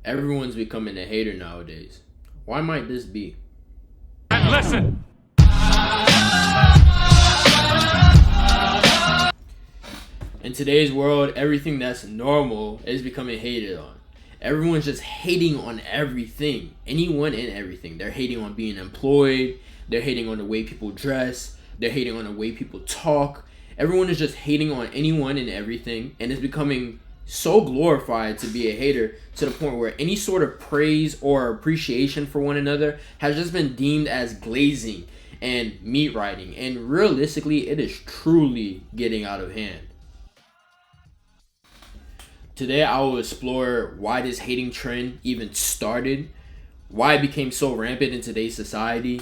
Everyone's becoming a hater nowadays. Why might this be? And listen. In today's world, everything that's normal is becoming hated on. Everyone's just hating on everything. Anyone and everything. They're hating on being employed. They're hating on the way people dress. They're hating on the way people talk. Everyone is just hating on anyone and everything. And it's becoming so glorified to be a hater to the point where any sort of praise or appreciation for one another has just been deemed as glazing and meat riding. And realistically, it is truly getting out of hand. Today, I will explore why this hating trend even started, why it became so rampant in today's society,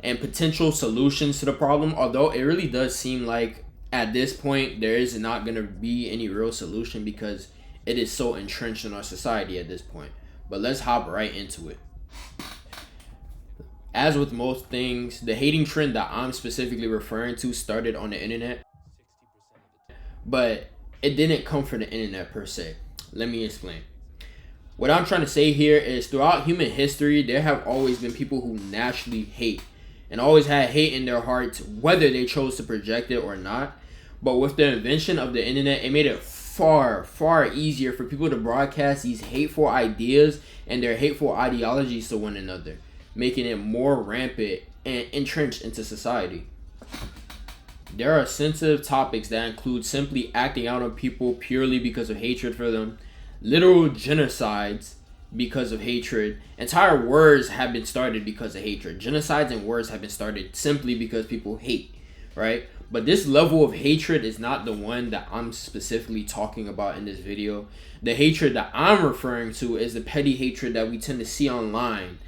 and potential solutions to the problem, although it really does seem like at this point there is not going to be any real solution because it is so entrenched in our society at this point. But let's hop right into it. As with most things, the hating trend that I'm specifically referring to started on the internet, but it didn't come from the internet per se. Let me explain. What I'm trying to say here is throughout human history, there have always been people who naturally hate and always had hate in their hearts, whether they chose to project it or not. But with the invention of the internet, it made it far, far easier for people to broadcast these hateful ideas and their hateful ideologies to one another, making it more rampant and entrenched into society. There are sensitive topics that include simply acting out on people purely because of hatred for them, literal genocides because of hatred. Entire wars have been started because of hatred. Genocides and wars have been started simply because people hate, right? But this level of hatred is not the one that I'm specifically talking about in this video. The hatred that I'm referring to is the petty hatred that we tend to see online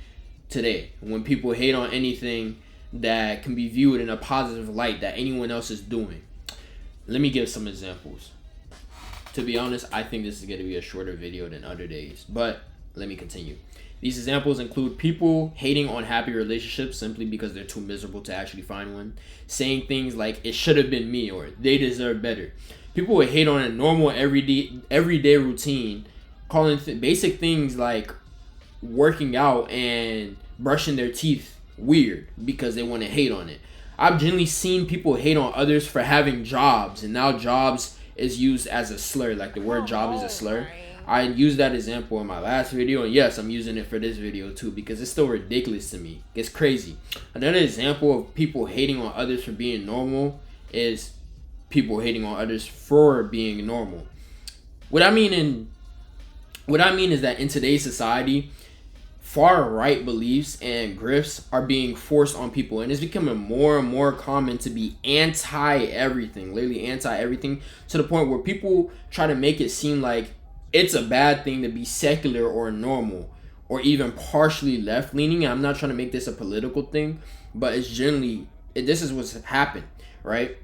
today. When people hate on anything that can be viewed in a positive light that anyone else is doing. Let me give some examples. To be honest, I think this is going to be a shorter video than other days, but let me continue. These examples include people hating on happy relationships simply because they're too miserable to actually find one, saying things like it should have been me or they deserve better. People would hate on a normal everyday routine, calling basic things like working out and brushing their teeth weird because they want to hate on it. I've generally seen people hate on others for having jobs, and now jobs is used as a slur, like the word job is a slur. I used that example in my last video, and yes, I'm using it for this video too because it's still ridiculous to me. It's crazy. Another example of people hating on others for being normal is people hating on others for being normal. What I mean is that in today's society, far right beliefs and grifts are being forced on people, and it's becoming more and more common to be anti everything, literally anti everything, to the point where people try to make it seem like it's a bad thing to be secular or normal or even partially left leaning. I'm not trying to make this a political thing, but it's generally this is what's happened, right?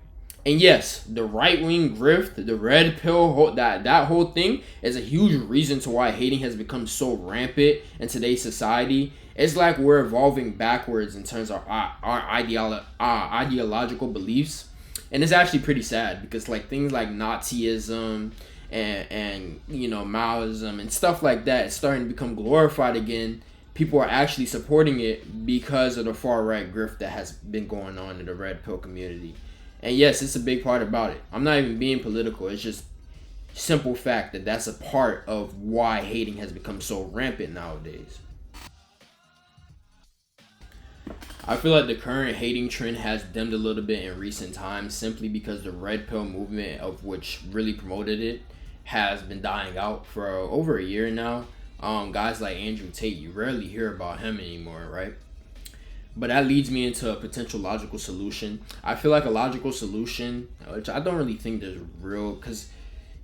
And yes, the right-wing grift, the red pill, that whole thing is a huge reason to why hating has become so rampant in today's society. It's like we're evolving backwards in terms of our ideological beliefs. And it's actually pretty sad because like things like Nazism and you know, Maoism and stuff like that is starting to become glorified again. People are actually supporting it because of the far-right grift that has been going on in the red pill community. And yes, it's a big part about it. I'm not even being political. It's just simple fact that that's a part of why hating has become so rampant nowadays. I feel like the current hating trend has dimmed a little bit in recent times simply because the red pill movement, of which really promoted it, has been dying out for over a year now. Guys like Andrew Tate, you rarely hear about him anymore, right? But that leads me into a potential logical solution. I feel like a logical solution, which I don't really think there's real, because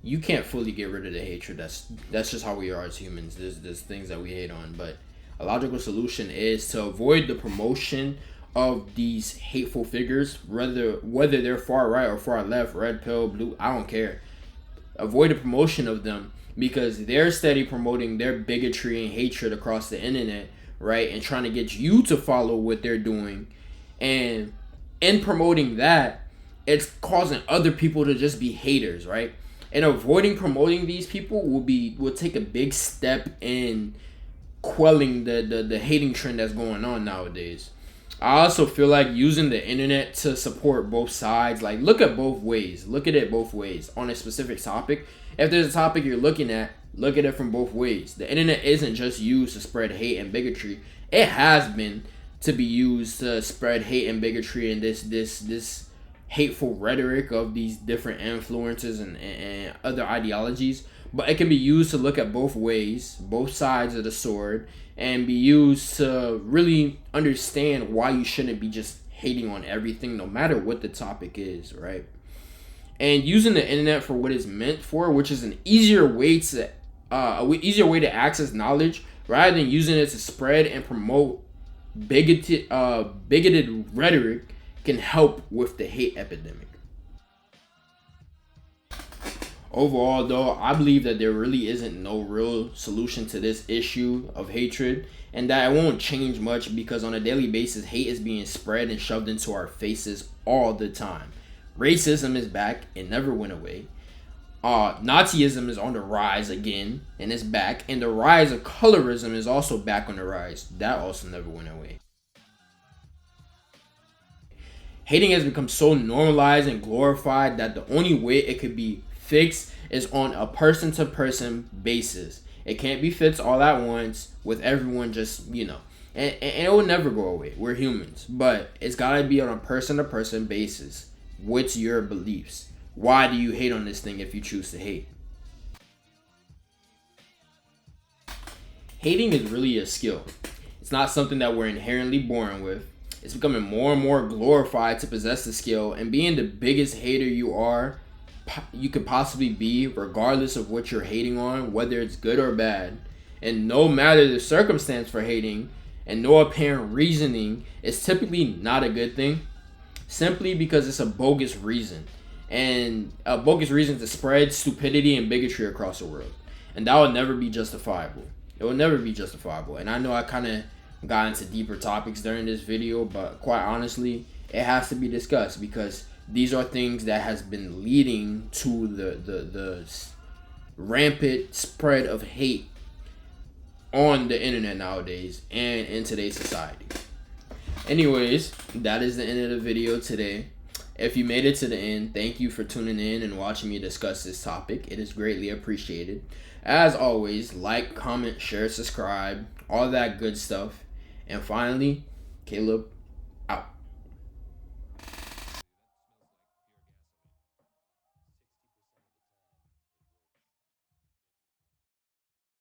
you can't fully get rid of the hatred. That's just how we are as humans. There's things that we hate on, but a logical solution is to avoid the promotion of these hateful figures, whether they're far right or far left, red pill, blue, I don't care. Avoid the promotion of them because they're steady promoting their bigotry and hatred across the internet, right? And trying to get you to follow what they're doing. And in promoting that, it's causing other people to just be haters, right? And avoiding promoting these people will take a big step in quelling the hating trend that's going on nowadays. I also feel like using the internet to support both sides, like look at both ways, look at it both ways on a specific topic. If there's a topic you're looking at, look at it from both ways. The internet isn't just used to spread hate and bigotry. It has been to be used to spread hate and bigotry and this hateful rhetoric of these different influences and other ideologies. But it can be used to look at both ways, both sides of the sword, and be used to really understand why you shouldn't be just hating on everything, no matter what the topic is, right? And using the internet for what it's meant for, which is an easier way to access knowledge, rather than using it to spread and promote bigoted rhetoric, can help with the hate epidemic. Overall, though, I believe that there really isn't no real solution to this issue of hatred, and that it won't change much because on a daily basis, hate is being spread and shoved into our faces all the time. Racism is back, it never went away. Nazism is on the rise again, and it's back. And the rise of colorism is also back on the rise. That also never went away. Hating has become so normalized and glorified that the only way it could be fixed is on a person-to-person basis. It can't be fixed all at once with everyone just, and it will never go away. We're humans. But it's got to be on a person-to-person basis. What's your beliefs? Why do you hate on this thing if you choose to hate? Hating is really a skill. It's not something that we're inherently born with. It's becoming more and more glorified to possess the skill, and being the biggest hater you could possibly be, regardless of what you're hating on, whether it's good or bad, and no matter the circumstance for hating, and no apparent reasoning, is typically not a good thing, simply because it's a bogus reason. And a bogus reason to spread stupidity and bigotry across the world. And that will never be justifiable. It will never be justifiable. And I know I kind of got into deeper topics during this video, but quite honestly, it has to be discussed because these are things that has been leading to the rampant spread of hate on the internet nowadays and in today's society. Anyways, that is the end of the video today. If you made it to the end, thank you for tuning in and watching me discuss this topic. It is greatly appreciated. As always, like, comment, share, subscribe, all that good stuff. And finally, Caleb